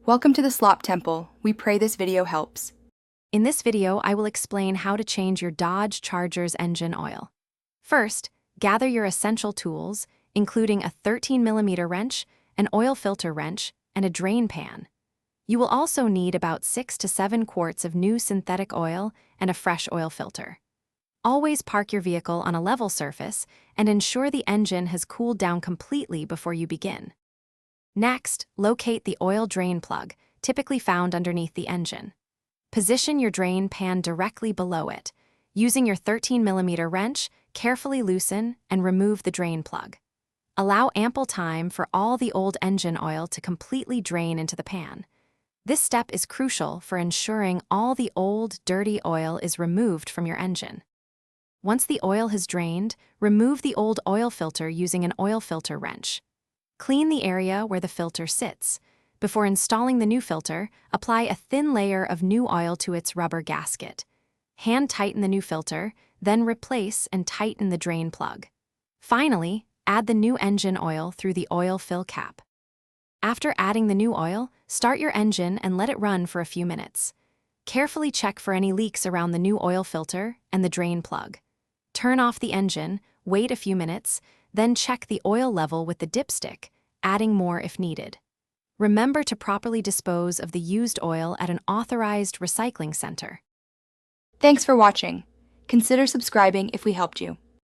Welcome to the Slop Temple. We pray this video helps. In this video, I will explain how to change your Dodge Charger's engine oil. First, gather your essential tools, including a 13mm wrench, an oil filter wrench, and a drain pan. You will also need about 6 to 7 quarts of new synthetic oil and a fresh oil filter. Always park your vehicle on a level surface and ensure the engine has cooled down completely before you begin. Next, locate the oil drain plug, typically found underneath the engine. Position your drain pan directly below it. Using your 13mm wrench, carefully loosen and remove the drain plug. Allow ample time for all the old engine oil to completely drain into the pan. This step is crucial for ensuring all the old, dirty oil is removed from your engine. Once the oil has drained, remove the old oil filter using an oil filter wrench. Clean the area where the filter sits. Before installing the new filter, apply a thin layer of new oil to its rubber gasket. Hand tighten the new filter, then replace and tighten the drain plug. Finally, add the new engine oil through the oil fill cap. After adding the new oil, start your engine and let it run for a few minutes. Carefully check for any leaks around the new oil filter and the drain plug. Turn off the engine, wait a few minutes, then check the oil level with the dipstick, adding more if needed. Remember to properly dispose of the used oil at an authorized recycling center. Thanks for watching. Consider subscribing if we helped you.